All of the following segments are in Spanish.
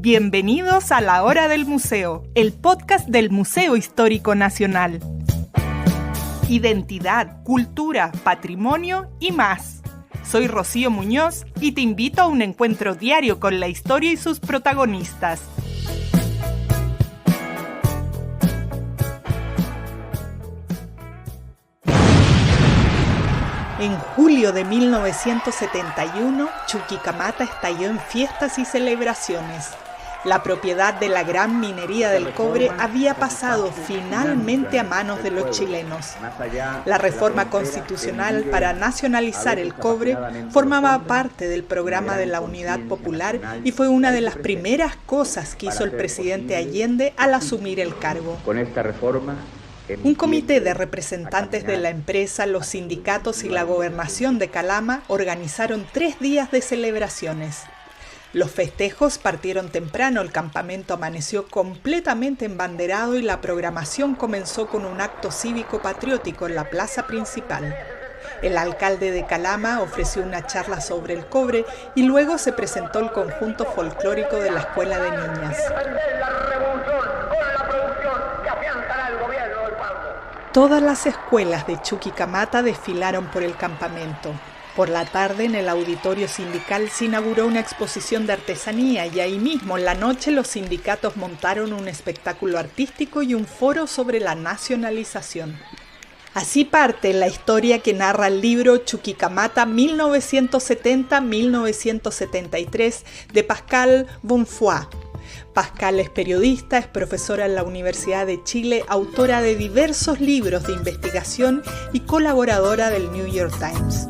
Bienvenidos a La Hora del Museo, el podcast del Museo Histórico Nacional. Identidad, cultura, patrimonio y más. Soy Rocío Muñoz y te invito a un encuentro diario con la historia y sus protagonistas. En julio de 1971, Chuquicamata estalló en fiestas y celebraciones. La propiedad de la gran minería del cobre había pasado finalmente a manos de los chilenos. La reforma constitucional para nacionalizar el cobre formaba parte del programa de la Unidad Popular y fue una de las primeras cosas que hizo el presidente Allende al asumir el cargo. Con esta reforma, un comité de representantes de la empresa, los sindicatos y la gobernación de Calama organizaron 3 días de celebraciones. Los festejos partieron temprano, el campamento amaneció completamente embanderado y la programación comenzó con un acto cívico-patriótico en la plaza principal. El alcalde de Calama ofreció una charla sobre el cobre y luego se presentó el conjunto folclórico de la Escuela de Niñas. Todas las escuelas de Chuquicamata desfilaron por el campamento. Por la tarde, en el auditorio sindical se inauguró una exposición de artesanía y ahí mismo, en la noche, los sindicatos montaron un espectáculo artístico y un foro sobre la nacionalización. Así parte la historia que narra el libro Chuquicamata 1970-1973 de Pascal Bonfoy. Pascal es periodista, es profesora en la Universidad de Chile, autora de diversos libros de investigación y colaboradora del New York Times.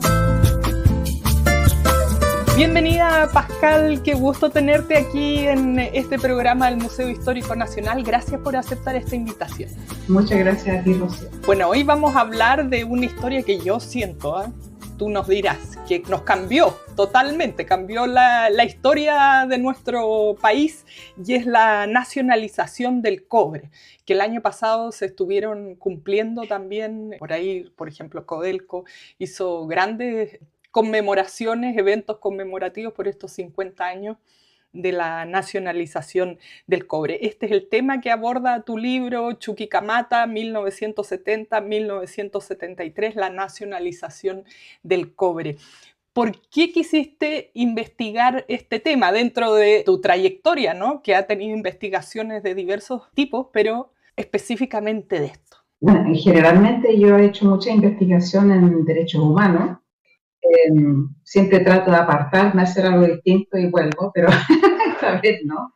Bienvenida, Pascal, qué gusto tenerte aquí en este programa del Museo Histórico Nacional. Gracias por aceptar esta invitación. Muchas gracias a ti, Rocío. Bueno, hoy vamos a hablar de una historia que yo siento, tú nos dirás, que nos cambió totalmente, cambió la historia de nuestro país y es la nacionalización del cobre, que el año pasado se estuvieron cumpliendo también, por ahí, por ejemplo, Codelco hizo grandes conmemoraciones, eventos conmemorativos por estos 50 años de la nacionalización del cobre. Este es el tema que aborda tu libro, Chuquicamata, 1970-1973, la nacionalización del cobre. ¿Por qué quisiste investigar este tema dentro de tu trayectoria, ¿no? Que ha tenido investigaciones de diversos tipos, pero específicamente de esto? Bueno, generalmente yo he hecho mucha investigación en derechos humanos. Siempre trato de apartarme, hacer algo distinto y vuelvo, pero esta vez no.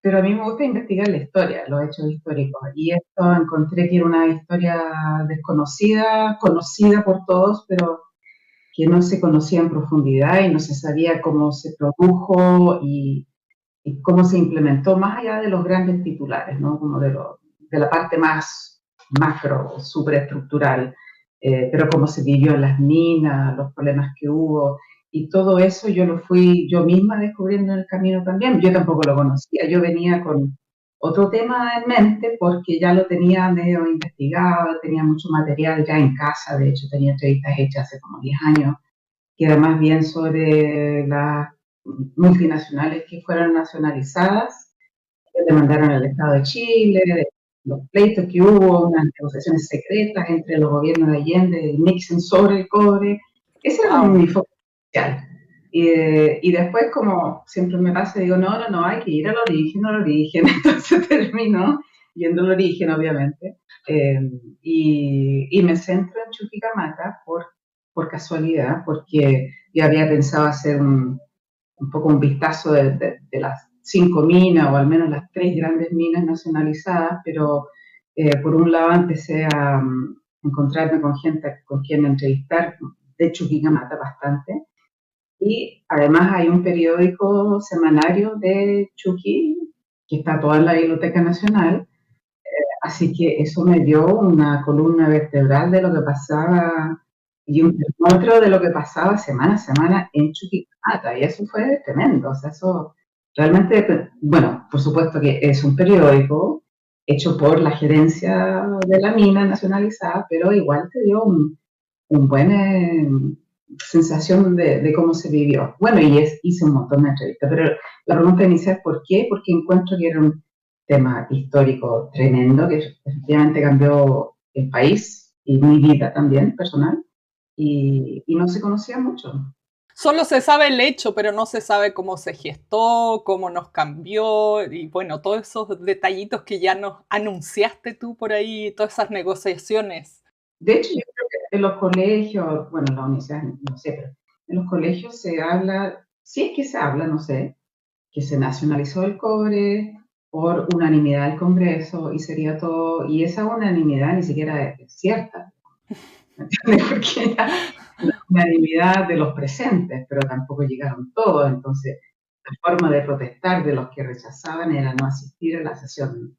Pero a mí me gusta investigar la historia, los hechos históricos. Y esto encontré que era una historia desconocida, conocida por todos, pero que no se conocía en profundidad y no se sabía cómo se produjo y cómo se implementó, más allá de los grandes titulares, ¿no? Como de la parte más macro, superestructural. Pero cómo se vivió en las minas, los problemas que hubo, y todo eso yo lo fui yo misma descubriendo en el camino también. Yo tampoco lo conocía, yo venía con otro tema en mente porque ya lo tenía medio investigado, tenía mucho material ya en casa, de hecho tenía entrevistas hechas hace como 10 años, que era más bien sobre las multinacionales que fueron nacionalizadas, que demandaron al Estado de Chile, los pleitos que hubo, unas negociaciones secretas entre los gobiernos de Allende y Nixon sobre el cobre. Ese era como mi foco inicial. Y después, como siempre me pasa, digo, no, hay que ir al origen. Entonces termino yendo al origen, obviamente. Y me centro en Chuquicamata por casualidad, porque yo había pensado hacer un poco un vistazo de las 5 minas, o al menos las 3 grandes minas nacionalizadas, pero por un lado empecé a encontrarme con gente con quien entrevistar de Chuquicamata bastante, y además hay un periódico semanario de Chuqui que está toda en la Biblioteca Nacional, así que eso me dio una columna vertebral de lo que pasaba y un termómetro de lo que pasaba semana a semana en Chuquicamata, y eso fue tremendo. O sea, eso realmente, bueno, por supuesto que es un periódico hecho por la gerencia de la mina nacionalizada, pero igual te dio un buen sensación de cómo se vivió. Bueno, y hice un montón de entrevistas, pero la pregunta inicial, ¿por qué? Porque encuentro que era un tema histórico tremendo, que efectivamente cambió el país y mi vida también, personal, y no se conocía mucho. Solo se sabe el hecho, pero no se sabe cómo se gestó, cómo nos cambió y bueno, todos esos detallitos que ya nos anunciaste tú por ahí, todas esas negociaciones. De hecho, yo creo que en los colegios, bueno, en la universidad no sé, pero en los colegios se habla, sí es que se habla, no sé, que se nacionalizó el cobre por unanimidad del Congreso y sería todo, y esa unanimidad ni siquiera es cierta, ¿me entiendes? Porque era la unanimidad de los presentes, pero tampoco llegaron todos, entonces la forma de protestar de los que rechazaban era no asistir a la sesión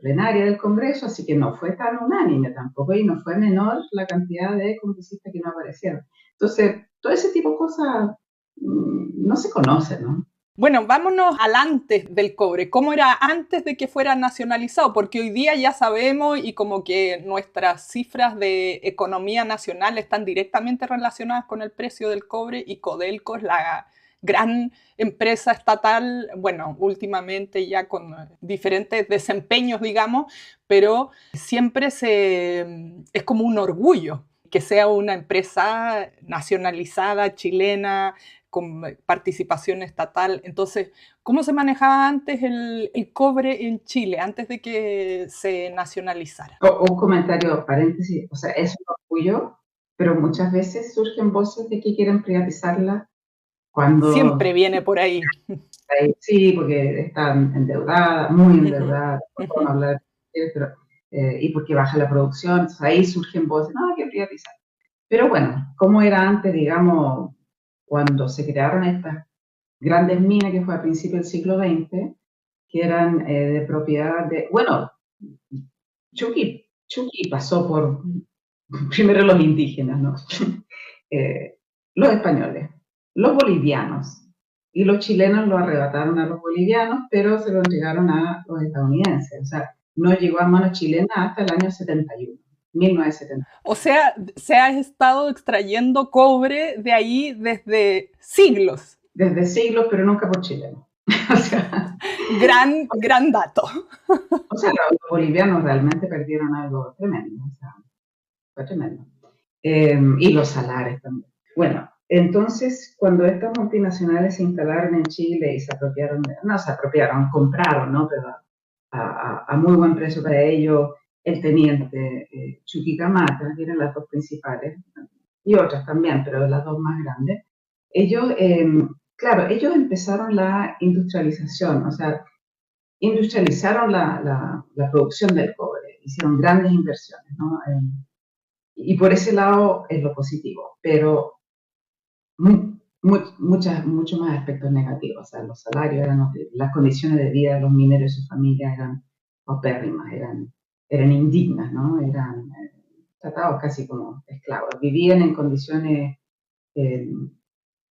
plenaria del Congreso, así que no fue tan unánime tampoco y no fue menor la cantidad de congresistas que no aparecieron. Entonces, todo ese tipo de cosas no se conocen, ¿no? Bueno, vámonos al antes del cobre. ¿Cómo era antes de que fuera nacionalizado? Porque hoy día ya sabemos y como que nuestras cifras de economía nacional están directamente relacionadas con el precio del cobre y Codelco es la gran empresa estatal, bueno, últimamente ya con diferentes desempeños, digamos, pero siempre es como un orgullo que sea una empresa nacionalizada, chilena, con participación estatal. Entonces, ¿cómo se manejaba antes el cobre en Chile, antes de que se nacionalizara? Un comentario, paréntesis, o sea, es un orgullo, pero muchas veces surgen voces de que quieren privatizarla Siempre cuando viene por ahí. sí, porque están endeudadas, muy Ujú, endeudadas, no ujú. podemos hablar, pero, y porque baja la producción, entonces ahí surgen voces, no, hay que privatizar. Pero bueno, ¿cómo era antes, digamos, cuando se crearon estas grandes minas que fue a principios del siglo XX, que eran de propiedad de, bueno, Chucky pasó por primero los indígenas, ¿no? Eh, los españoles, los bolivianos, y los chilenos lo arrebataron a los bolivianos, pero se lo entregaron a los estadounidenses. O sea, no llegó a manos chilenas hasta el año 71, 1970. O sea, se ha estado extrayendo cobre de ahí desde siglos. Desde siglos, pero nunca por chilenos. O sea, Gran dato. los bolivianos realmente perdieron algo tremendo. O sea, fue tremendo. Y los salares también. Bueno, entonces, cuando estas multinacionales se instalaron en Chile y se apropiaron, no se apropiaron, compraron, ¿no? Pero a muy buen precio para ellos, el teniente Chuquicamata, que eran las dos principales, y otras también, pero las dos más grandes, ellos, claro, ellos empezaron la industrialización, o sea, industrializaron la producción del cobre, hicieron grandes inversiones, ¿no? Y por ese lado es lo positivo, pero muchos más aspectos negativos. O sea, los salarios eran horribles, las condiciones de vida de los mineros y sus familias eran paupérrimas, eran indignas, ¿no? Eran tratados casi como esclavos. Vivían en condiciones eh,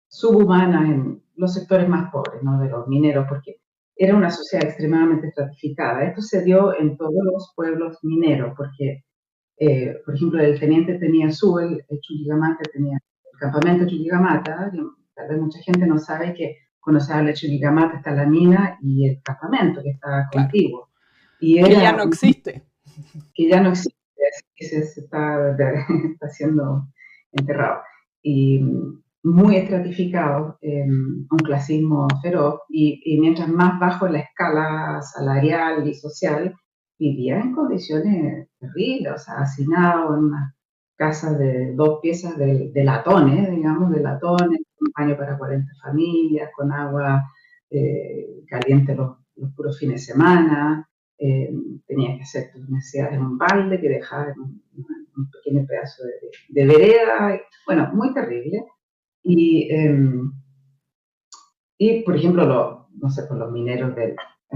subhumanas en los sectores más pobres, ¿no? De los mineros, porque era una sociedad extremadamente estratificada. Esto se dio en todos los pueblos mineros, porque por ejemplo, el teniente tenía el Chuquicamata tenía el campamento Chuquicamata, tal vez mucha gente no sabe que cuando se habla de Chuquicamata está la mina y el campamento que está Claro, contiguo. Y que ya era no existe. que ya no existe, así que se está, está siendo enterrado. Y muy estratificado, un clasismo feroz, y mientras más bajo la escala salarial y social, vivía en condiciones terribles, o sea, hacinado en una casa de 2 piezas de latones, digamos, de latones, un baño para 40 familias, con agua caliente los puros fines de semana, eh, tenías que hacer tus necesidades en un balde que dejaba en un pequeño pedazo de vereda, bueno, muy terrible. Y, y por ejemplo, no sé, por los mineros del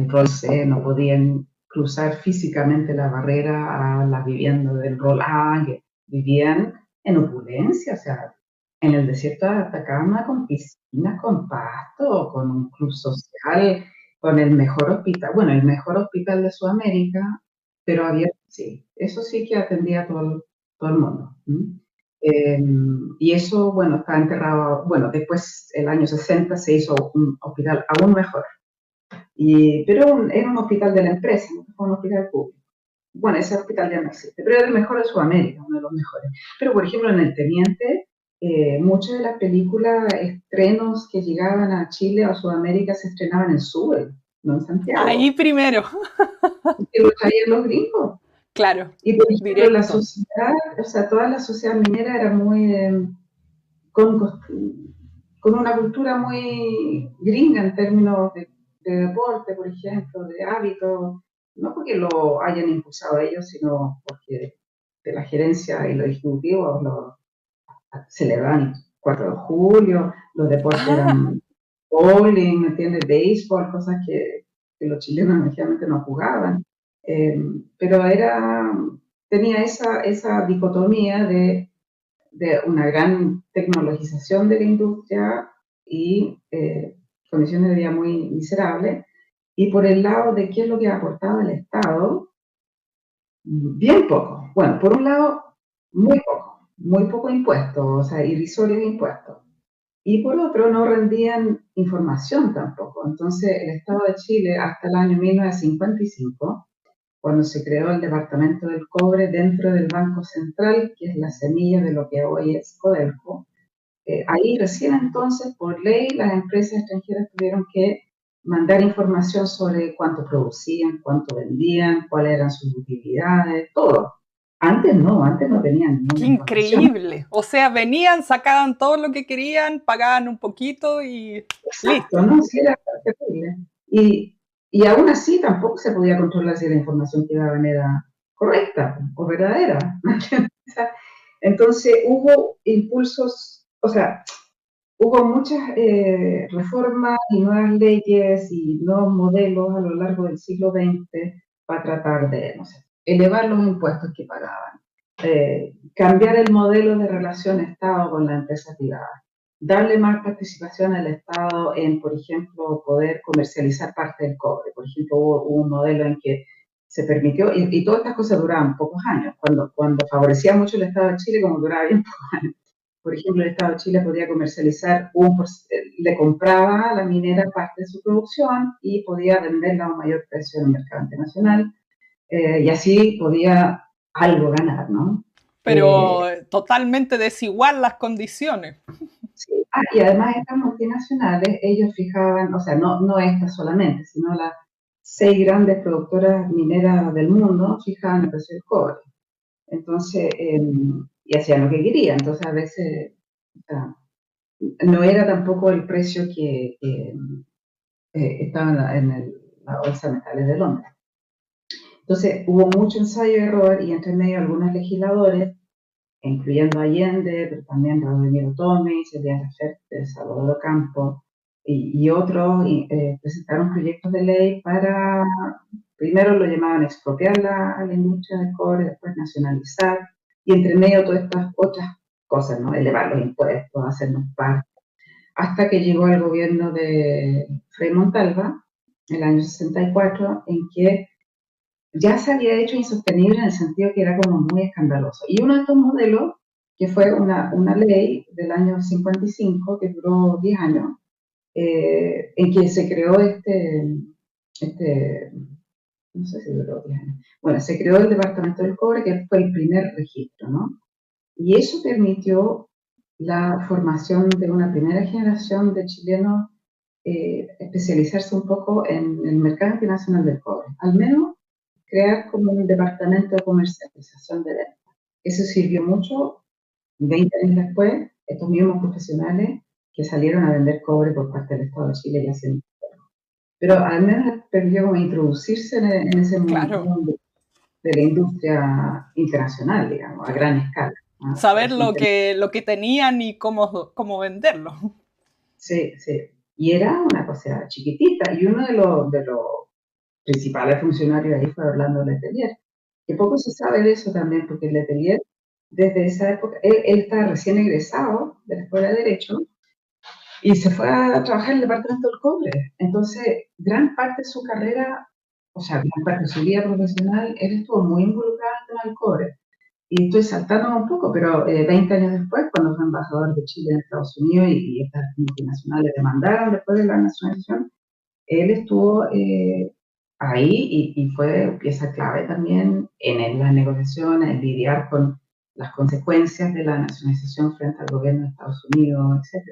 Rolce no podían cruzar físicamente la barrera a las viviendas del Rolá, que vivían en opulencia, o sea, en el desierto de Atacama, con piscinas, con pasto, con un club social, con el mejor hospital, bueno, el mejor hospital de Sudamérica, pero abierto, sí, eso sí que atendía a todo el mundo. ¿Mm? Eh, y eso, bueno, está enterrado, bueno, después, el año 60, se hizo un hospital aún mejor. Pero era un hospital de la empresa, no fue un hospital público. Bueno, ese hospital ya no existe, pero era el mejor de Sudamérica, uno de los mejores. Pero, por ejemplo, en El Teniente, muchas de las películas, estrenos que llegaban a Chile o a Sudamérica se estrenaban en Sudel, no en Ahí Santiago, primero, que lo traían los gringos. claro, Y, por ejemplo, la directo. sociedad, o sea, toda la sociedad minera era muy, con, con una cultura muy gringa en términos de deporte, por ejemplo, de hábitos, no porque lo hayan impulsado ellos, sino porque de la gerencia y los ejecutivos lo celebraban 4 de julio, los deportes Ah, eran bowling, ¿me entiendes? Béisbol, cosas que los chilenos inicialmente no jugaban. Pero tenía esa dicotomía de una gran tecnologización de la industria y condiciones de vida muy miserables. Y por el lado de qué es lo que aportaba el Estado, bien poco. Bueno, por un lado, muy poco impuestos, o sea, irrisorios impuestos. Y por otro, no rendían información tampoco. Entonces, el Estado de Chile, hasta el año 1955, cuando se creó el Departamento del Cobre dentro del Banco Central, que es la semilla de lo que hoy es Codelco, ahí recién entonces, por ley, las empresas extranjeras tuvieron que mandar información sobre cuánto producían, cuánto vendían, cuáles eran sus utilidades, todo. Antes no tenían qué ninguna información. increíble. O sea, venían, sacaban todo lo que querían, pagaban un poquito y Exacto, listo. ¿no? Sí, era terrible. Y aún así tampoco se podía controlar si la información que daban era correcta o verdadera. Entonces hubo impulsos, o sea, hubo muchas reformas y nuevas leyes y nuevos modelos a lo largo del siglo XX para tratar de, no sé, elevar los impuestos que pagaban, cambiar el modelo de relación Estado con la empresa privada, darle más participación al Estado en, por ejemplo, poder comercializar parte del cobre. Por ejemplo, hubo un modelo en que se permitió, y todas estas cosas duraban pocos años, cuando favorecía mucho el Estado de Chile, como duraba bien pocos años. Por ejemplo, el Estado de Chile podía comercializar, le compraba a la minera parte de su producción y podía venderla a un mayor precio en el mercado internacional, y así podía algo ganar, ¿no? Pero totalmente desigual las condiciones. Sí. Y además estas multinacionales, ellos fijaban, o sea, no estas solamente, sino las 6 grandes productoras mineras del mundo fijaban el precio del cobre. Entonces, y hacían lo que querían. Entonces, a veces, o sea, no era tampoco el precio que estaba la Bolsa de Metales de Londres. Entonces, hubo mucho ensayo y error y entre medio algunos legisladores, incluyendo Allende, pero también Raúl Tomé, Celia Laferte, Salvador Campo y otros, presentaron proyectos de ley para, primero lo llamaban expropiar a la industria del cobre, después nacionalizar, y entre medio todas estas otras cosas, ¿no? Elevar los impuestos, hacernos parte, hasta que llegó el gobierno de Frei Montalva, en el año 64, en que ya se había hecho insostenible en el sentido que era como muy escandaloso. Y uno de estos modelos, que fue una ley del año 55, que duró 10 años, en que se creó no sé si duró 10 años, bueno, se creó el Departamento del Cobre, que fue el primer registro, ¿no? Y eso permitió la formación de una primera generación de chilenos, especializarse un poco en el mercado internacional del cobre, al menos crear como un departamento de comercialización de venta. Eso sirvió mucho. 20 años después, estos mismos profesionales que salieron a vender cobre por parte del Estado de Chile ya se... Pero al menos permitió como introducirse en ese Claro. mundo de la industria internacional, digamos, a gran escala, ¿no? O sea, Saber lo que tenían y cómo venderlo. sí, sí. Y era una cosa chiquitita. Y uno de los principales funcionarios ahí fue Orlando Letelier. Que poco se sabe de eso también, porque Letelier, desde esa época, él estaba recién egresado de la Escuela de Derecho y se fue a trabajar en el Departamento del Cobre. Entonces, gran parte de su carrera, o sea, gran parte de su vida profesional, él estuvo muy involucrado en el tema del cobre. y estoy saltando un poco, pero 20 años después, cuando fue embajador de Chile en Estados Unidos y estas multinacionales demandaron después de la nacionalización, él estuvo ahí y fue pieza clave también en las negociaciones, en lidiar con las consecuencias de la nacionalización frente al gobierno de Estados Unidos, etc.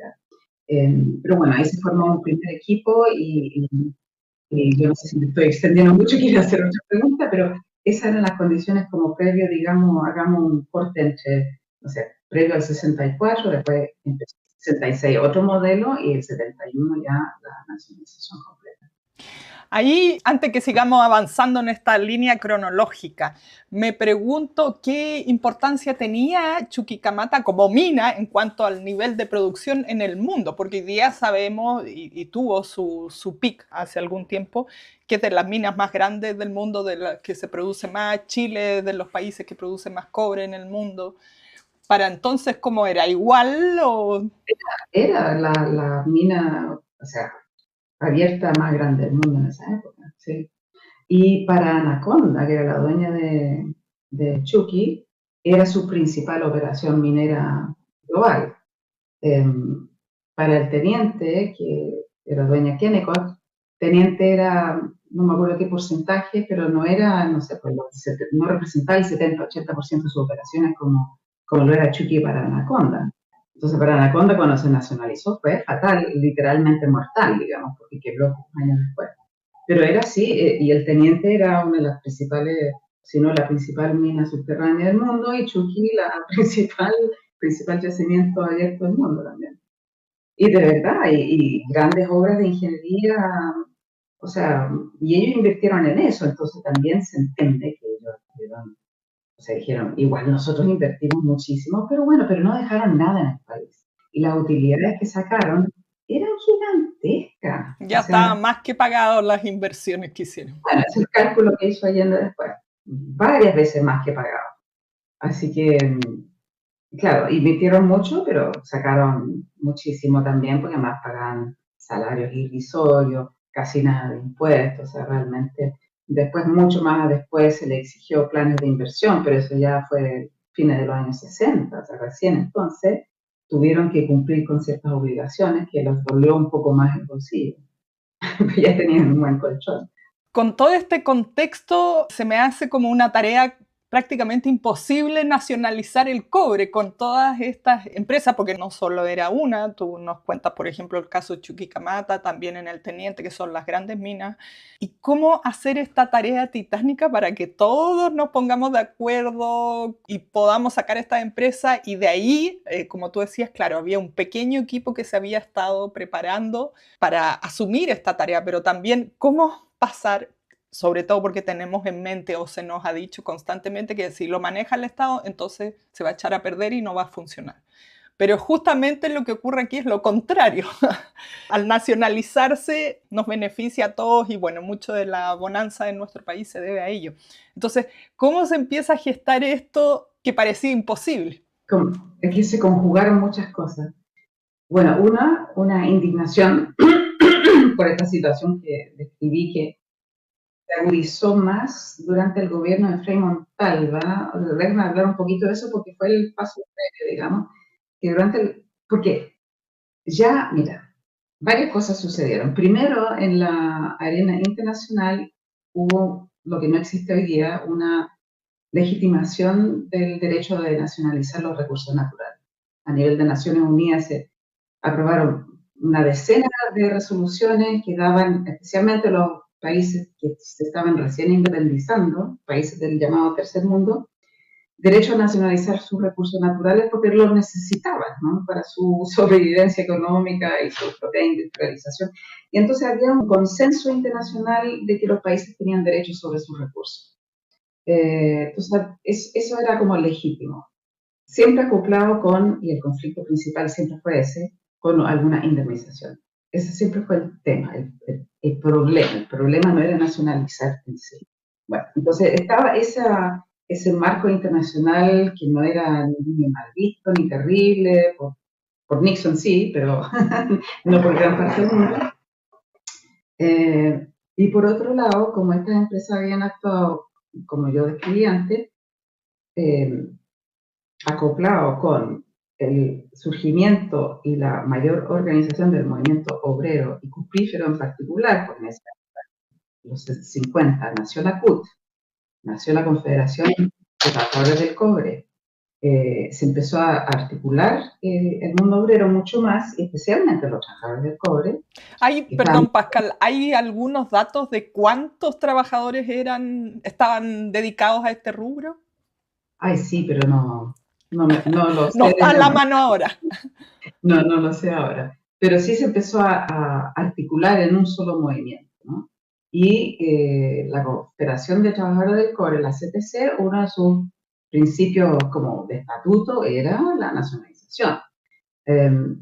Pero bueno, ahí se formó un primer equipo y yo no sé si me estoy extendiendo mucho, quiero hacer otra pregunta, pero esas eran las condiciones como previo, digamos, hagamos un corte entre, no sé, previo al 64, después empezó el 66 otro modelo y el 71 ya la nacionalización completa. Ahí, antes que sigamos avanzando en esta línea cronológica, me pregunto qué importancia tenía Chuquicamata como mina en cuanto al nivel de producción en el mundo, porque hoy día sabemos, y tuvo su pic hace algún tiempo, que es de las minas más grandes del mundo, de las que se produce más. Chile, de los países que produce más cobre en el mundo. Para entonces, ¿cómo era? ¿Igual o...? Era la mina, o sea, abierta más grande del mundo en esa época, sí. Y para Anaconda, que era la dueña de Chucky, era su principal operación minera global. Eh, para el teniente, que era dueña Kennecott, teniente era, no me acuerdo qué porcentaje, pero no era, no sé, pues no representaba el 70-80% de sus operaciones como lo era Chucky para Anaconda. Entonces, para Anaconda, cuando se nacionalizó, fue fatal, literalmente mortal, digamos, porque quebró años después. Pero era así, y el teniente era una de las principales, si no la principal mina subterránea del mundo, y Chucky la principal yacimiento abierto del mundo también. Y de verdad, y grandes obras de ingeniería, o sea, y ellos invirtieron en eso, entonces también se entiende que ellos o sea, dijeron, igual nosotros invertimos muchísimo, pero bueno, pero no dejaron nada en el país. Y las utilidades que sacaron eran gigantescas. Ya O sea, estaban más que pagados las inversiones que hicieron. bueno, es el cálculo que hizo Allende después, varias veces más que pagado. Así que, claro, invirtieron mucho, pero sacaron muchísimo también, porque además pagan salarios irrisorios, casi nada de impuestos, o sea, realmente, después, mucho más después, se le exigió planes de inversión, pero eso ya fue fines de los años 60, o sea, recién entonces tuvieron que cumplir con ciertas obligaciones que los dolió un poco más el bolsillo, ya tenían un buen colchón. Con todo este contexto, se me hace como una tarea prácticamente imposible nacionalizar el cobre con todas estas empresas, porque no solo era una, tú nos cuentas, por ejemplo, el caso de Chuquicamata, también en el Teniente, que son las grandes minas, y cómo hacer esta tarea titánica para que todos nos pongamos de acuerdo y podamos sacar esta empresa, y de ahí, como tú decías, claro, había un pequeño equipo que se había estado preparando para asumir esta tarea, pero también cómo pasar, sobre todo porque tenemos en mente o se nos ha dicho constantemente que si lo maneja el Estado, entonces se va a echar a perder y no va a funcionar. Pero justamente lo que ocurre aquí es lo contrario. Al nacionalizarse nos beneficia a todos y bueno, mucho de la bonanza en nuestro país se debe a ello. Entonces, ¿cómo se empieza a gestar esto que parecía imposible? Aquí se conjugaron muchas cosas. Bueno, una indignación por esta situación que describí, que se agudizó más durante el gobierno de Frei Montalva. Déjame hablar un poquito de eso porque fue el paso previo, digamos, que porque ya, mira, varias cosas sucedieron. Primero, en la arena internacional hubo lo que no existe hoy día, una legitimación del derecho de nacionalizar los recursos naturales. A nivel de Naciones Unidas se aprobaron una decena de resoluciones que daban, especialmente los países que se estaban recién independizando, países del llamado tercer mundo, derecho a nacionalizar sus recursos naturales porque los necesitaban, ¿no? Para su sobrevivencia económica y su propia industrialización. Y entonces había un consenso internacional de que los países tenían derecho sobre sus recursos. Entonces, eso era como legítimo. Siempre acoplado con, y el conflicto principal siempre fue ese, con alguna indemnización. Ese siempre fue el tema, el problema. El problema no era nacionalizar en sí. Bueno, entonces estaba ese marco internacional que no era ni mal visto ni terrible, por Nixon sí, pero no por gran parte del mundo. Y por otro lado, como estas empresas habían actuado, como yo describí antes, acoplado con el surgimiento y la mayor organización del movimiento obrero y cuprífero en particular, porque en los 50 nació la CUT, nació la Confederación de Trabajadores del Cobre, se empezó a articular el mundo obrero mucho más, especialmente los trabajadores del cobre. Perdón, Pascal, ¿hay algunos datos de cuántos trabajadores estaban dedicados a este rubro? Ay, sí, pero no lo sé. No está a la mano ahora. No lo sé ahora. Pero sí se empezó a articular en un solo movimiento, ¿no? Y la Confederación de Trabajadores del Cobre, la CTC, uno de sus principios como de estatuto era la nacionalización.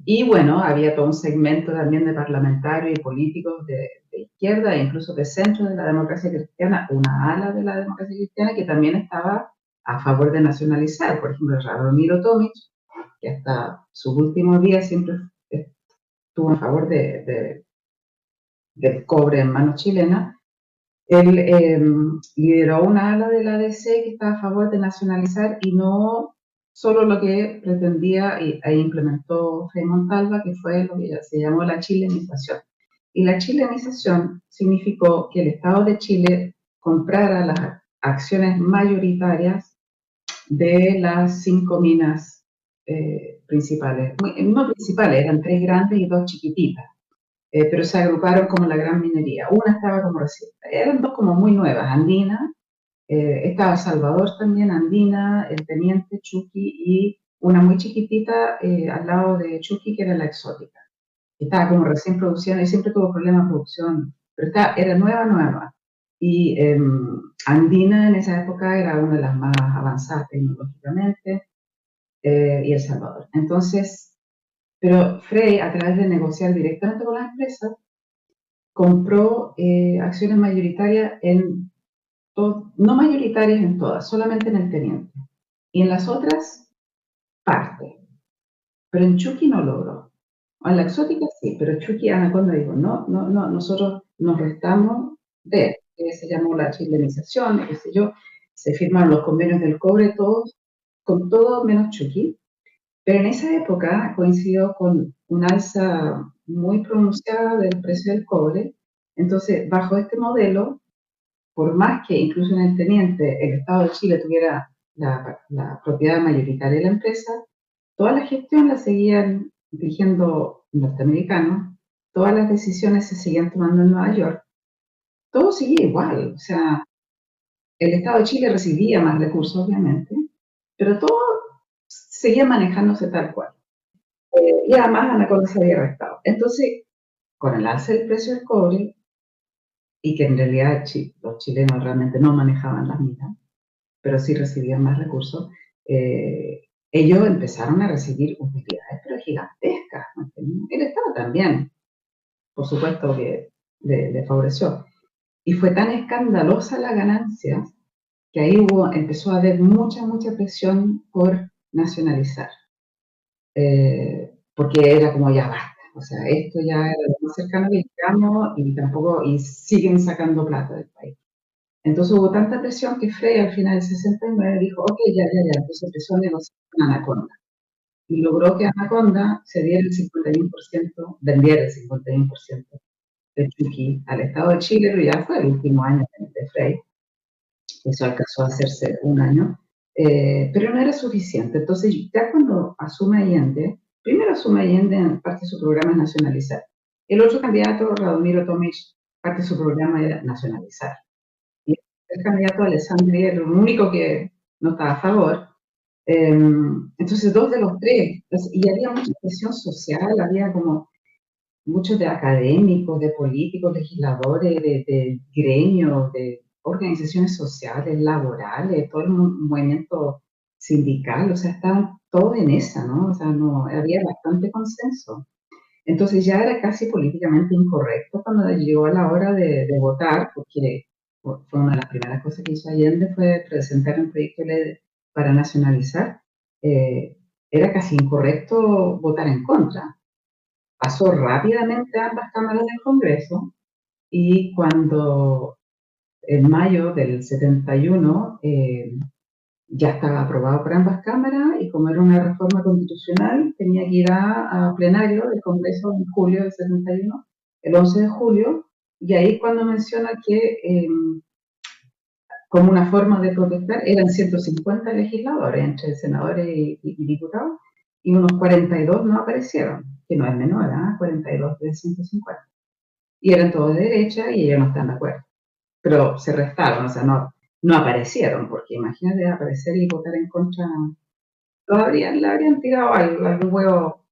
Y bueno, había todo un segmento también de parlamentarios y políticos de izquierda e incluso de centro de la democracia cristiana, una ala de la democracia cristiana que también estaba a favor de nacionalizar. Por ejemplo, Radomiro Tomic, que hasta sus últimos días siempre estuvo a favor del cobre en manos chilenas. Él lideró una ala de la ADC que estaba a favor de nacionalizar y no solo lo que pretendía e implementó Frei Montalva, que fue lo que se llamó la chilenización. Y la chilenización significó que el Estado de Chile comprara las acciones mayoritarias de las 5 minas principales. No principales, eran 3 grandes y 2 chiquititas. Pero se agruparon como la gran minería. Una estaba como recién, eran 2 como muy nuevas, Andina, estaba Salvador también, Andina, el Teniente, Chucky, y una muy chiquitita al lado de Chucky, que era la Exótica. Estaba como recién producida y siempre tuvo problemas de producción, pero era nueva. Y Andina en esa época era una de las más avanzadas tecnológicamente, y El Salvador. Entonces, pero Frei, a través de negociar directamente con las empresas, compró acciones mayoritarias no mayoritarias en todas, solamente en el Teniente. Y en las otras, parte. Pero en Chucky no logró. En la Exótica sí, pero Chucky Anaconda dijo, no, nosotros nos restamos de, que se llamó la chilenización, qué sé yo, se firmaron los convenios del cobre, todos, con todo menos Chucky. Pero en esa época coincidió con un alza muy pronunciada del precio del cobre. Entonces, bajo este modelo, por más que incluso en el Teniente el Estado de Chile tuviera la propiedad mayoritaria de la empresa, toda la gestión la seguían dirigiendo norteamericanos, todas las decisiones se seguían tomando en Nueva York, todo seguía igual. O sea, el Estado de Chile recibía más recursos, obviamente, pero todo seguía manejándose tal cual. Y además Anaconda se había arrestado. Entonces, con el alza del precio del cobre, y que en realidad los chilenos realmente no manejaban las minas, pero sí recibían más recursos, ellos empezaron a recibir utilidades, pero gigantescas. ¿No? El Estado también, por supuesto que le favoreció. Y fue tan escandalosa la ganancia que ahí empezó a haber mucha presión por nacionalizar. Porque era como ya basta. O sea, esto ya era lo más cercano que llegamos y siguen sacando plata del país. Entonces hubo tanta presión que Frei al final del 69 dijo, ok, ya, entonces empezó a negociar con Anaconda. Y logró que Anaconda cediera el 51%, vendiera el 51% de Chucky al Estado de Chile, pero ya fue el último año de Frei. Eso alcanzó a hacerse un año, pero no era suficiente. Entonces, ya cuando asume Allende, primero asume Allende, en parte de su programa es nacionalizar. El otro candidato, Radomiro Tomic, parte de su programa era nacionalizar. Y el candidato Alessandri era el único que no estaba a favor. Entonces, 2 de los 3, y había mucha presión social, había como muchos de académicos, de políticos, legisladores, de gremios, de organizaciones sociales, laborales, todo el movimiento sindical, o sea, estaban todos en esa, ¿no? O sea, no, había bastante consenso. Entonces ya era casi políticamente incorrecto cuando llegó a la hora de votar, porque fue una de las primeras cosas que hizo Allende, fue presentar un proyecto de ley para nacionalizar. Era casi incorrecto votar en contra. Pasó rápidamente a ambas cámaras del Congreso y cuando en mayo del 71 ya estaba aprobado por ambas cámaras y como era una reforma constitucional, tenía que ir a plenario del Congreso en julio del 71, el 11 de julio, y ahí cuando menciona que como una forma de protestar eran 150 legisladores, entre senadores y diputados, y unos 42 no aparecieron, que no es menor, ¿eh? 42 de 150. Y eran todos de derecha y ellos no están de acuerdo. Pero se restaron, o sea, no aparecieron, porque imagínate aparecer y votar en contra, le habrían tirado algún huevo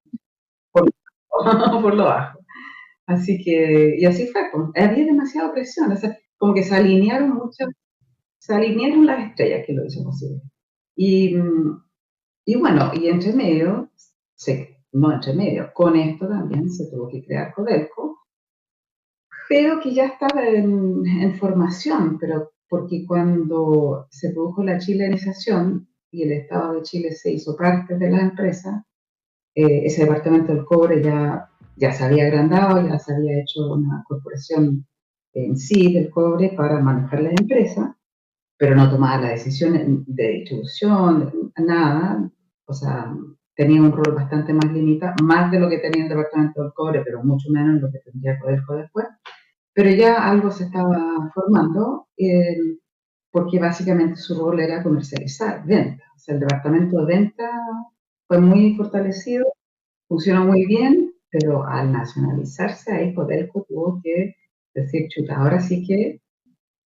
por, por lo bajo. Así que, y así fue, pues, había demasiada presión, o sea, como que se alinearon las estrellas que lo hizo posible. Y, y bueno, y entre medio, no entre medio, con esto también se tuvo que crear Codelco, pero que ya estaba en formación, pero porque cuando se produjo la chilenización y el Estado de Chile se hizo parte de la empresa, ese departamento del cobre ya se había agrandado, ya se había hecho una corporación en sí del cobre para manejar la empresa, pero no tomaba la decisión de distribución, nada, o sea, tenía un rol bastante más limitado, más de lo que tenía el departamento del cobre, pero mucho menos de lo que tendría Codelco después. Pero ya algo se estaba formando, porque básicamente su rol era comercializar, venta. O sea, el departamento de venta fue muy fortalecido, funcionó muy bien, pero al nacionalizarse ahí Codelco tuvo que decir, chuta, ahora sí que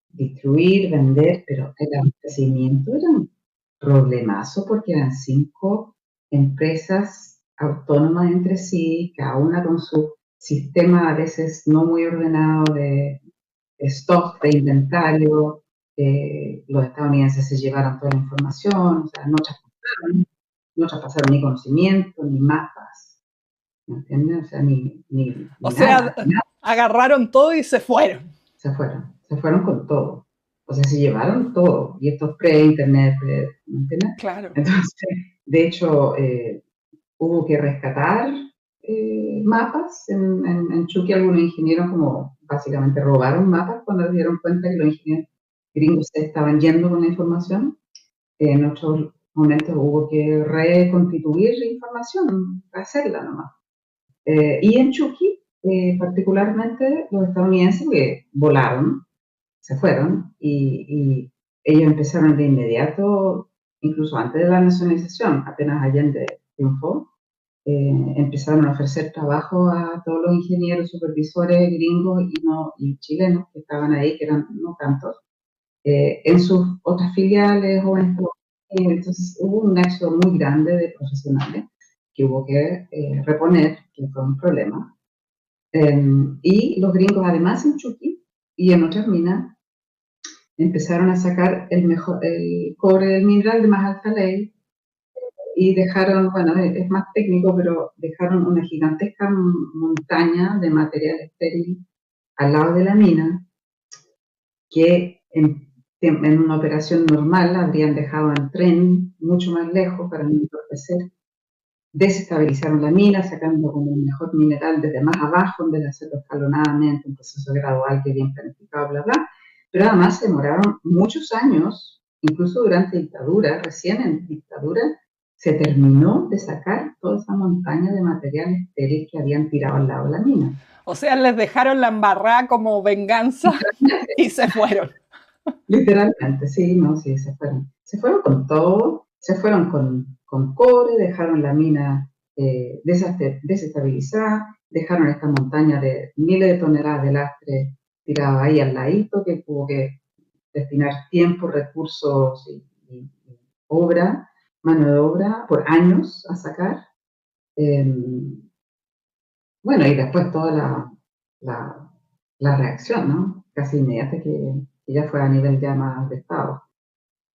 distribuir, vender, pero el abastecimiento era un problemazo porque eran 5 empresas autónomas entre sí, cada una con su sistema a veces no muy ordenado de stock, de inventario. Los estadounidenses se llevaron toda la información, o sea, no traspasaron ni conocimiento, ni mapas, ¿me entiendes? O sea, ni O nada, sea, agarraron todo y se fueron. se fueron con todo. O sea, se llevaron todo. Y esto es pre-internet, ¿me entiendes? Claro. Entonces, de hecho, hubo que rescatar mapas. En Chucky algunos ingenieros como básicamente robaron mapas cuando se dieron cuenta que los ingenieros gringos se estaban yendo con la información. En otros momentos hubo que reconstituir la información, hacerla nomás. Y en Chucky, particularmente los estadounidenses que volaron, se fueron y ellos empezaron de inmediato, incluso antes de la nacionalización, apenas Allende triunfó, empezaron a ofrecer trabajo a todos los ingenieros, supervisores gringos y chilenos que estaban ahí, que eran no tantos, en sus otras filiales o en entonces hubo un éxodo muy grande de profesionales que hubo que reponer, que fue un problema. Y los gringos, además en Chucky y en otras minas, empezaron a sacar el cobre del mineral de más alta ley y dejaron, bueno, es más técnico, pero dejaron una gigantesca montaña de material estéril al lado de la mina que en una operación normal habrían dejado en tren mucho más lejos para no entorpecer. Desestabilizaron la mina, sacando como el mejor mineral desde más abajo, en vez de hacerlo escalonadamente, un proceso gradual que bien planificado, bla, bla. Pero además se demoraron muchos años, incluso durante dictadura, recién en dictadura, se terminó de sacar toda esa montaña de material estéril que habían tirado al lado de la mina. O sea, les dejaron la embarrada como venganza y se fueron. Literalmente, sí, no, sí, se fueron. Se fueron con todo, se fueron con cobre, dejaron la mina desestabilizada, dejaron esta montaña de miles de toneladas de lastre tirada ahí al ladito, que tuvo que destinar tiempo, recursos y obra, mano de obra, por años a sacar. Bueno, y después toda la reacción, ¿no? Casi inmediata que ya fue a nivel ya más de Estado.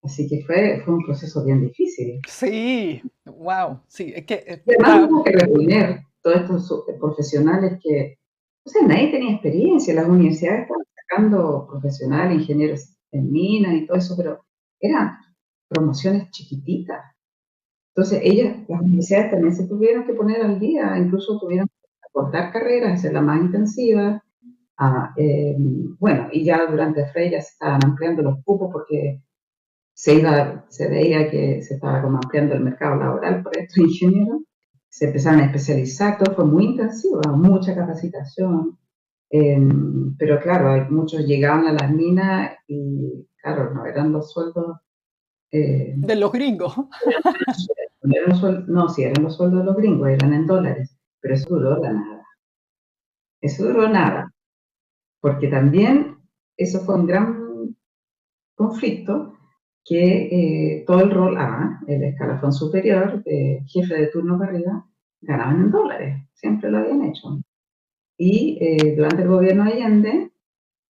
Así que fue un proceso bien difícil. Sí, wow, sí, es que Y además está, hubo que reunir todos estos profesionales que, o sea, nadie tenía experiencia, las universidades estaban sacando profesionales, ingenieros en minas y todo eso, pero eran promociones chiquititas. Entonces, las universidades también se tuvieron que poner al día, incluso tuvieron que acortar carreras, hacerlas más intensivas. Bueno, y ya durante Frey ya se estaban ampliando los cupos porque se veía que se estaba como ampliando el mercado laboral por estos ingenieros, se empezaron a especializar, todo fue muy intensivo, mucha capacitación, pero claro, muchos llegaban a las minas y claro, no eran los sueldos. De los gringos. No, sí, eran los sueldos de los gringos, eran en dólares, pero eso duró la nada. Eso duró nada, porque también eso fue un gran conflicto que todo el rol A, el escalafón superior, de jefe de turno para arriba, ganaban en dólares, siempre lo habían hecho. Y durante el gobierno de Allende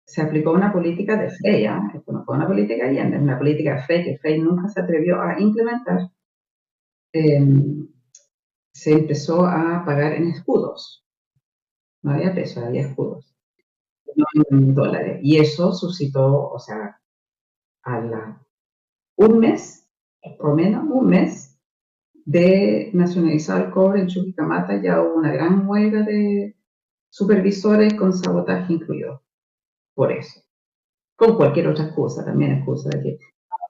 se aplicó una política de Frey, esto no fue una política de Allende, es una política de Frey que Frey nunca se atrevió a implementar. Se empezó a pagar en escudos, no había pesos, había escudos, no en dólares. Y eso suscitó, o sea, un mes, por lo menos un mes, de nacionalizar el cobre en Chuquicamata, ya hubo una gran huelga de supervisores con sabotaje incluido, por eso. Con cualquier otra excusa, también excusa de que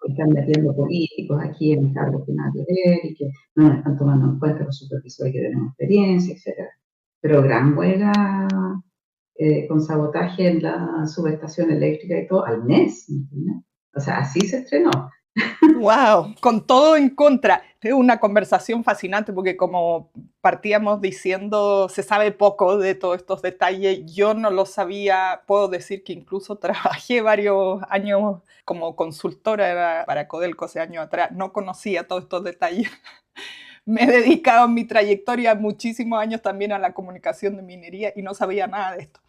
están metiendo políticos aquí en cargos que nada que ver y que no nos están tomando en cuenta los supervisores que tenemos experiencia, etc. Pero gran huelga con sabotaje en la subestación eléctrica y todo al mes, ¿entiendes? O sea, así se estrenó. ¡Wow! Con todo en contra. Es una conversación fascinante porque como partíamos diciendo, se sabe poco de todos estos detalles. Yo no lo sabía. Puedo decir que incluso trabajé varios años como consultora para Codelco hace años atrás. No conocía todos estos detalles. Me he dedicado en mi trayectoria muchísimos años también a la comunicación de minería y no sabía nada de esto.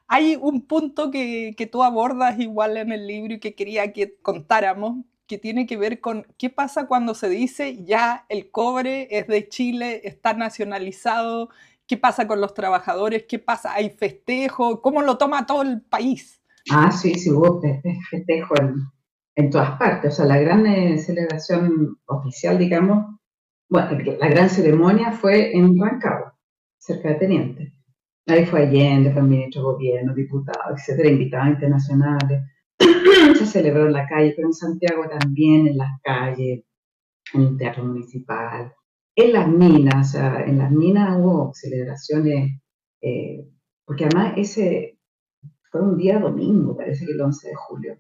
Hay un punto que tú abordas igual en el libro y que quería que contáramos, que tiene que ver con qué pasa cuando se dice ya el cobre es de Chile, está nacionalizado, qué pasa con los trabajadores, qué pasa, hay festejo, cómo lo toma todo el país. Sí, sí, hubo festejo en todas partes. O sea, la gran celebración oficial, digamos, bueno, la gran ceremonia fue en Rancagua, cerca de Teniente. Ahí fue Allende, fue el ministro de gobierno, diputados, etcétera, invitados internacionales. Se celebró en la calle, pero en Santiago también, en las calles, en el teatro municipal, en las minas, o sea, en las minas hubo celebraciones, porque además ese fue un día domingo, parece que el 11 de julio.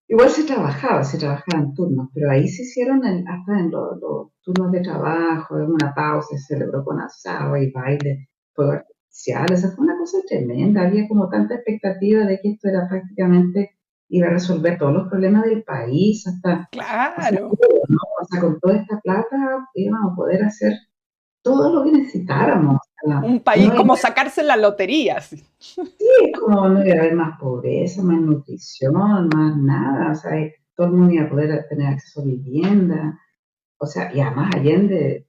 Igual se trabajaba en turnos, pero ahí se hicieron hasta en los turnos de trabajo, en una pausa, se celebró con asado y baile, fuego artificial, o sea, fue una cosa tremenda, había como tanta expectativa de que esto era prácticamente, iba a resolver todos los problemas del país, hasta, Claro. ¿no? O sea, con toda esta plata íbamos a poder hacer todo lo que necesitáramos. Un país No, como sacarse la lotería. Sí. es como no iba a haber más pobreza, más nutrición, más nada, o sea, todo el mundo iba a poder tener acceso a vivienda, o sea, y además Allende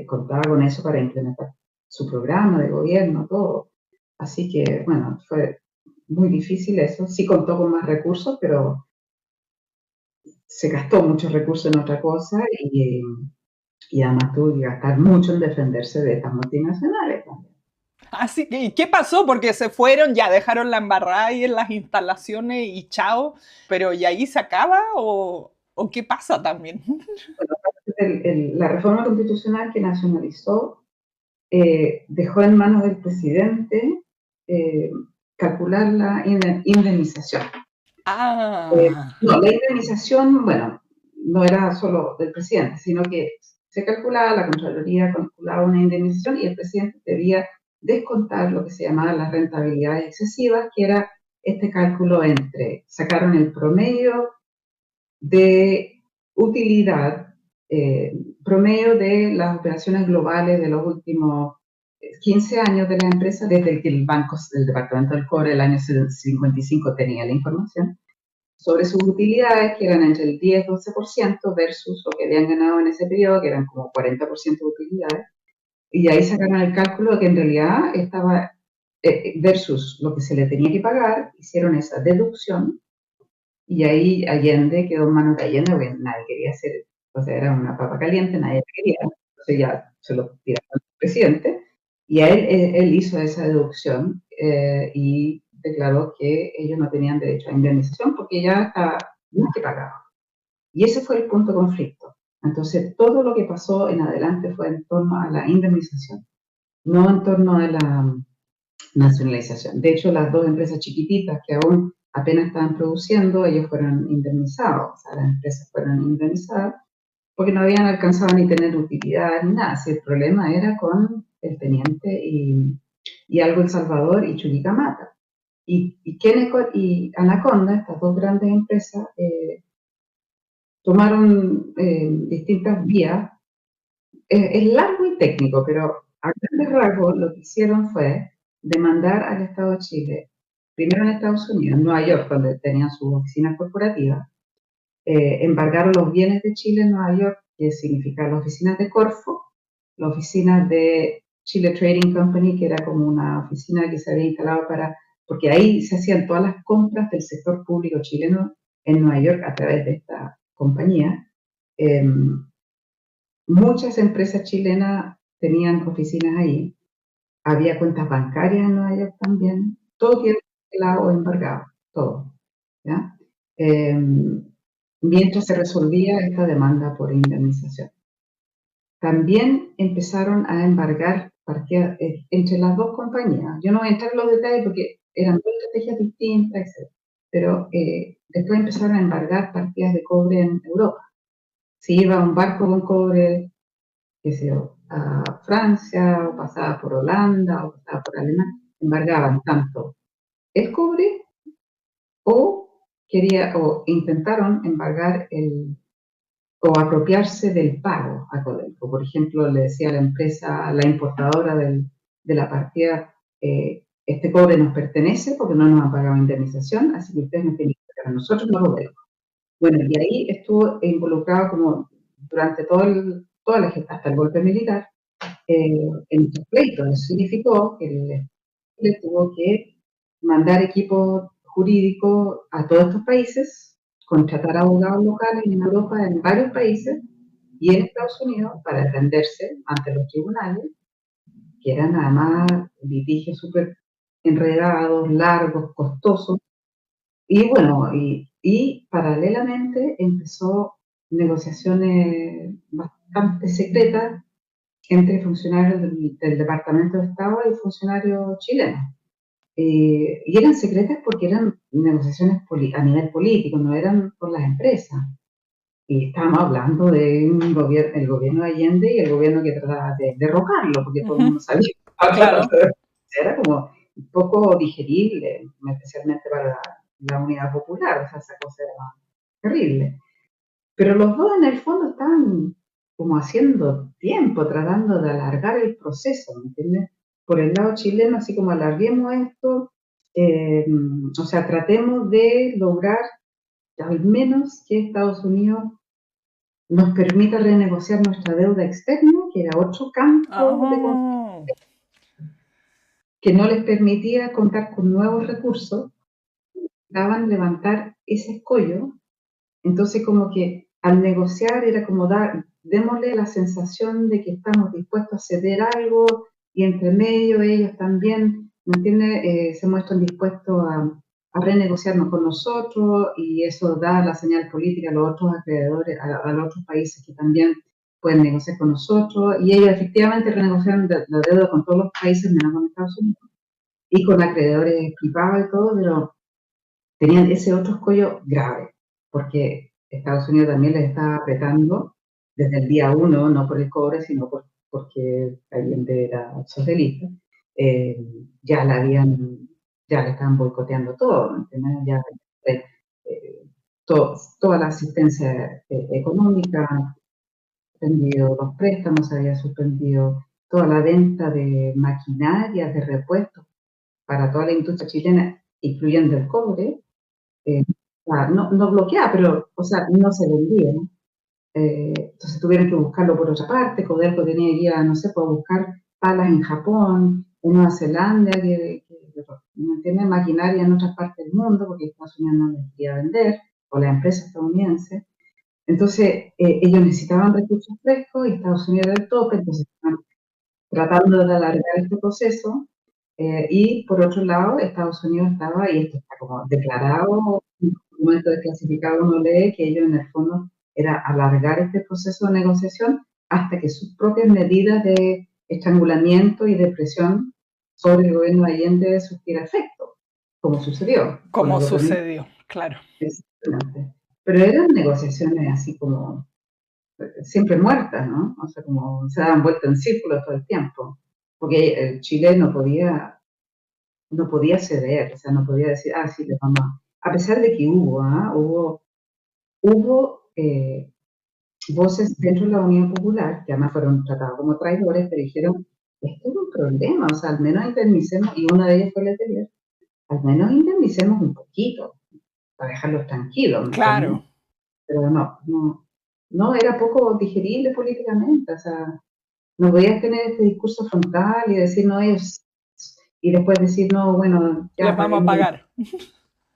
contaba con eso para implementar su programa de gobierno, todo. Así que, bueno, fue muy difícil eso, sí contó con más recursos, pero se gastó muchos recursos en otra cosa y además tuvo que gastar mucho en defenderse de estas multinacionales también. Así que, ¿y qué pasó? Porque se fueron, ya dejaron la embarrada ahí en las instalaciones y chao, pero ¿y ahí se acaba o qué pasa también? Bueno, la reforma constitucional que nacionalizó dejó en manos del presidente eh, calcular la indemnización. Ah, No, la indemnización, bueno, no era solo del presidente, sino que se calculaba, la Contraloría calculaba una indemnización y el presidente debía descontar lo que se llamaba las rentabilidades excesivas, que era este cálculo entre, sacaron el promedio de utilidad, promedio de las operaciones globales de los últimos 15 años de la empresa, desde que el banco, el Departamento del Cobre, el año 55 tenía la información, sobre sus utilidades, que eran entre el 10-12% versus lo que habían ganado en ese periodo, que eran como 40% de utilidades. Y ahí sacaron el cálculo de que en realidad estaba versus lo que se le tenía que pagar, hicieron esa deducción y ahí Allende quedó en manos de Allende, porque nadie quería hacer, o sea, era una papa caliente, nadie quería, entonces ya se lo tiraron al presidente, y a él hizo esa deducción y declaró que ellos no tenían derecho a indemnización porque ya estaba más que pagado. Y ese fue el punto de conflicto. Entonces, todo lo que pasó en adelante fue en torno a la indemnización, no en torno a la nacionalización. De hecho, las dos empresas chiquititas que aún apenas estaban produciendo, ellos fueron indemnizados, o sea, las empresas fueron indemnizadas porque no habían alcanzado ni tener utilidad ni nada. Si el problema era con el Teniente y Algo El Salvador y Chuquicamata. Y Kennecott y Anaconda, estas dos grandes empresas, tomaron distintas vías. Es largo y técnico, pero a grandes rasgos lo que hicieron fue demandar al Estado de Chile, primero en Estados Unidos, en Nueva York, donde tenían sus oficinas corporativas, embargaron los bienes de Chile en Nueva York, que significa las oficinas de Corfo, las oficinas de Chile Trading Company, que era como una oficina que se había instalado porque ahí se hacían todas las compras del sector público chileno en Nueva York a través de esta compañía. Muchas empresas chilenas tenían oficinas ahí, había cuentas bancarias en Nueva York también, todo quedó congelado o embargado, todo, ¿ya? Mientras se resolvía esta demanda por indemnización. También empezaron a embargar partidas entre las dos compañías. Yo no voy a entrar en los detalles porque eran dos estrategias distintas, etc. Pero después empezaron a embargar partidas de cobre en Europa. Si iba un barco con cobre, qué sé yo, a Francia, o pasaba por Holanda, o pasaba por Alemania, embargaban tanto el cobre o intentaron embargar o apropiarse del pago a Codelco. Por ejemplo, le decía a la empresa, la importadora de la partida, este cobre nos pertenece porque no nos han pagado indemnización, así que ustedes nos tienen que pagar a nosotros, no a Codelco. Bueno, y ahí estuvo involucrado como durante hasta el golpe militar, en estos pleitos. Eso significó que le tuvo que mandar equipos jurídicos a todos estos países, contratar abogados locales en Europa, en varios países, y en Estados Unidos para defenderse ante los tribunales, que eran además litigios súper enredados, largos, costosos. Y bueno, y paralelamente empezó negociaciones bastante secretas entre funcionarios del Departamento de Estado y funcionarios chilenos. Y eran secretas porque eran negociaciones a nivel político, no eran por las empresas. Y estábamos hablando de el gobierno de Allende y el gobierno que trataba de derrocarlo, porque todo el mundo sabía. Claro. Era como un poco digerible, especialmente para la Unidad Popular, o sea, esa cosa era terrible. Pero los dos en el fondo estaban como haciendo tiempo, tratando de alargar el proceso, ¿me entiendes? Por el lado chileno, así como alarguemos esto, o sea, tratemos de lograr al menos que Estados Unidos nos permita renegociar nuestra deuda externa, que era otro campo de conflicto, que no les permitía contar con nuevos recursos, daban levantar ese escollo. Entonces, como que al negociar era como démosle la sensación de que estamos dispuestos a ceder algo y entre medio ellos también, ¿me entiendes? Se muestran dispuestos a renegociarnos con nosotros y eso da la señal política a los otros acreedores, a los otros países que también pueden negociar con nosotros y ellos efectivamente renegociaron la deuda con todos los países menos con Estados Unidos y con acreedores privados y todo, pero tenían ese otro escollo grave, porque Estados Unidos también les estaba apretando desde el día uno, no por el cobre, sino porque Allende era socialista, ya le estaban boicoteando todo, ¿entiendes? Ya, toda la asistencia económica, suspendido los préstamos, había suspendido toda la venta de maquinarias, de repuestos para toda la industria chilena, incluyendo el cobre, no bloqueada, pero, o sea, no se vendía, ¿no? Entonces tuvieron que buscarlo por otra parte, Codelco tenía que ir a, no sé, pues buscar palas en Japón, en Nueva Zelanda, ¿me entiendes? Maquinaria en otras partes del mundo, porque Estados Unidos no les quería vender, o la empresa estadounidense. Entonces, ellos necesitaban recursos frescos y Estados Unidos era el tope, entonces estaban tratando de alargar este proceso. Y por otro lado, Estados Unidos estaba, y esto está como declarado, un documento desclasificado, uno lee que ellos en el fondo era alargar este proceso de negociación hasta que sus propias medidas de estrangulamiento y de presión sobre el gobierno de Allende surtiera efecto, como sucedió. Como sucedió, claro. Pero eran negociaciones así como siempre muertas, ¿no? O sea, como se daban vuelta en círculos todo el tiempo, porque Chile no podía ceder, o sea, no podía decir, sí, les vamos a pesar de que hubo voces dentro de la Unión Popular, que además fueron tratados como traidores, pero dijeron, esto es un problema, o sea, al menos indemnicemos, y una de ellas fue Letelier, al menos indemnicemos un poquito, para dejarlos tranquilos, ¿me claro. entiendes? Pero no, era poco digerible políticamente, o sea, no podías tener este discurso frontal y decir, no es, y después decir, no, bueno, ya les vamos a pagar.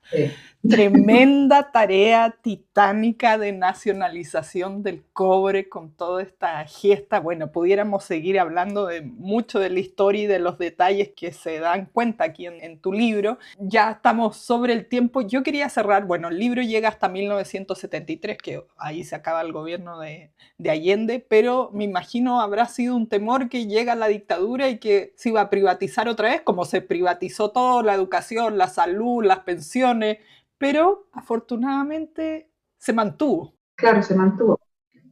Sí. Tremenda tarea titánica de nacionalización del cobre con toda esta gesta. Bueno, pudiéramos seguir hablando de mucho de la historia y de los detalles que se dan cuenta aquí en tu libro. Ya estamos sobre el tiempo. Yo quería cerrar, bueno, el libro llega hasta 1973, que ahí se acaba el gobierno de Allende, pero me imagino habrá sido un temor que llega la dictadura y que se iba a privatizar otra vez, como se privatizó todo, la educación, la salud, las pensiones, pero afortunadamente se mantuvo. Claro, se mantuvo.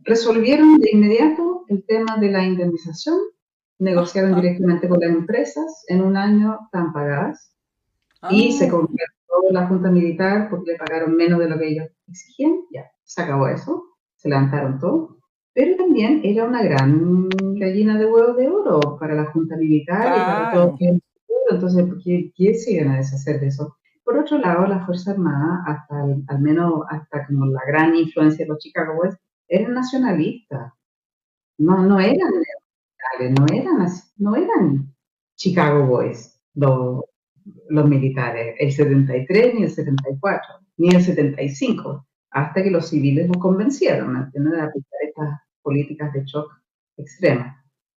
Resolvieron de inmediato el tema de la indemnización, negociaron directamente con las empresas, en un año están pagadas, y se contrató la Junta Militar porque le pagaron menos de lo que ellos exigían, ya, se acabó eso, se levantaron todo, pero también era una gran gallina de huevos de oro para la Junta Militar y para todos los entonces, ¿qué se iban a deshacer de eso? Por otro lado, la Fuerza Armada, al menos hasta como la gran influencia de los Chicago Boys, eran nacionalistas, no eran neoliberales, no eran Chicago Boys, los militares, el 73, ni el 74, ni el 75, hasta que los civiles los convencieron, ¿me entiendes?, de aplicar estas políticas de shock extremas.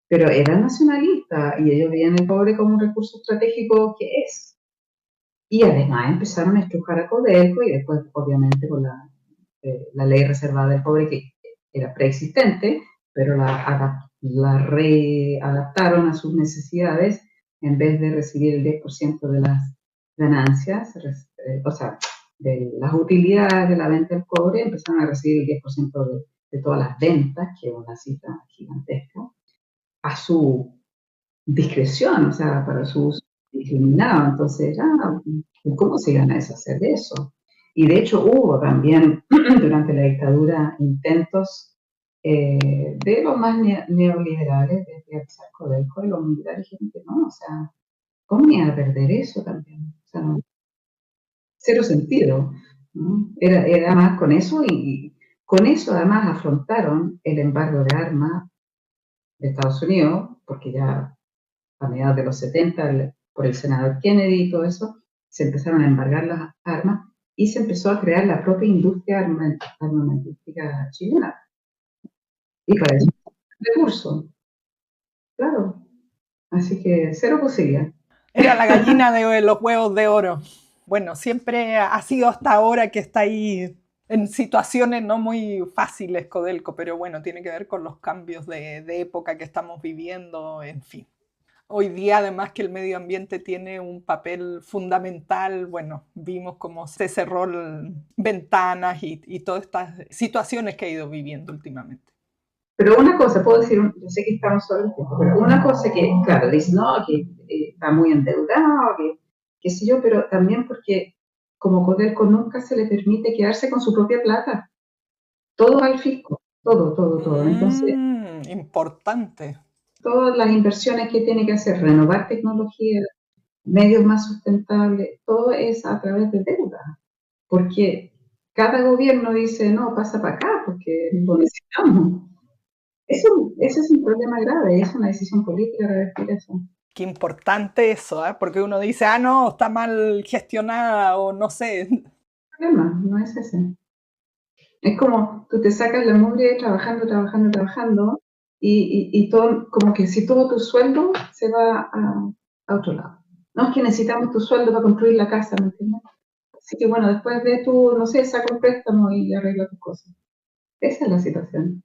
Pero eran nacionalistas y ellos veían el cobre como un recurso estratégico que es. Y además empezaron a estrujar a Codelco y después, obviamente, con la ley reservada del cobre, que era preexistente, pero la readaptaron a sus necesidades. En vez de recibir el 10% de las ganancias, o sea, de las utilidades de la venta del cobre, empezaron a recibir el 10% de todas las ventas, que es una cifra gigantesca, a su discreción, o sea, para su uso indiscriminado. Entonces, ¿cómo se iban a deshacer de eso? Y de hecho hubo también durante la dictadura intentos de los más neoliberales de privatizar Codelco, y los militares dijeron que no, o sea, ¿cómo iban a perder eso también? O sea, cero sentido, ¿no? Era más con eso, y con eso además afrontaron el embargo de armas de Estados Unidos, porque ya a mediados de los 70, por el senador Kennedy y todo eso, se empezaron a embargar las armas y se empezó a crear la propia industria armamentística chilena. Y para eso, recurso. Claro. Así que cero posibilidad. Era la gallina de los huevos de oro. Bueno, siempre ha sido hasta ahora que está ahí en situaciones no muy fáciles Codelco, pero bueno, tiene que ver con los cambios de época que estamos viviendo, en fin. Hoy día, además que el medio ambiente tiene un papel fundamental, bueno, vimos cómo se cerró ventanas y todas estas situaciones que ha ido viviendo últimamente. Pero una cosa, puedo decir, yo sé que estamos sobre el tiempo, pero una cosa que, claro, dice, no, que está muy endeudado, que qué sé yo, pero también porque como Codelco nunca se le permite quedarse con su propia plata. Todo va al fisco, todo. Entonces, importante. todas las inversiones que tiene que hacer, renovar tecnología, medios más sustentables, todo es a través de deuda. Porque cada gobierno dice, no, pasa para acá, porque lo necesitamos. Ese es un problema grave, es una decisión política revertir eso. Qué importante eso, ¿eh? Porque uno dice, no, está mal gestionada o no sé. El problema no es ese. Es como tú te sacas la mugre trabajando y todo, como que si todo tu sueldo se va a otro lado. No, es que necesitamos tu sueldo para construir la casa, ¿me entiendes? Así que bueno, después de tú, no sé, saca un préstamo y arregla tus cosas. Esa es la situación.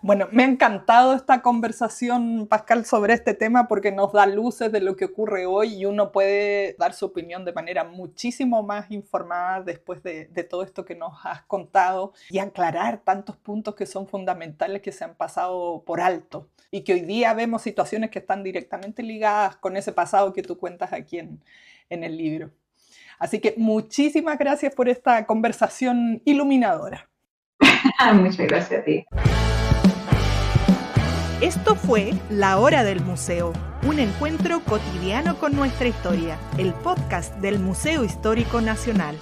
Bueno, me ha encantado esta conversación, Pascal, sobre este tema porque nos da luces de lo que ocurre hoy y uno puede dar su opinión de manera muchísimo más informada después de todo esto que nos has contado y aclarar tantos puntos que son fundamentales que se han pasado por alto y que hoy día vemos situaciones que están directamente ligadas con ese pasado que tú cuentas aquí en el libro. Así que muchísimas gracias por esta conversación iluminadora. Muchas gracias a ti. Esto fue La Hora del Museo, un encuentro cotidiano con nuestra historia, el podcast del Museo Histórico Nacional.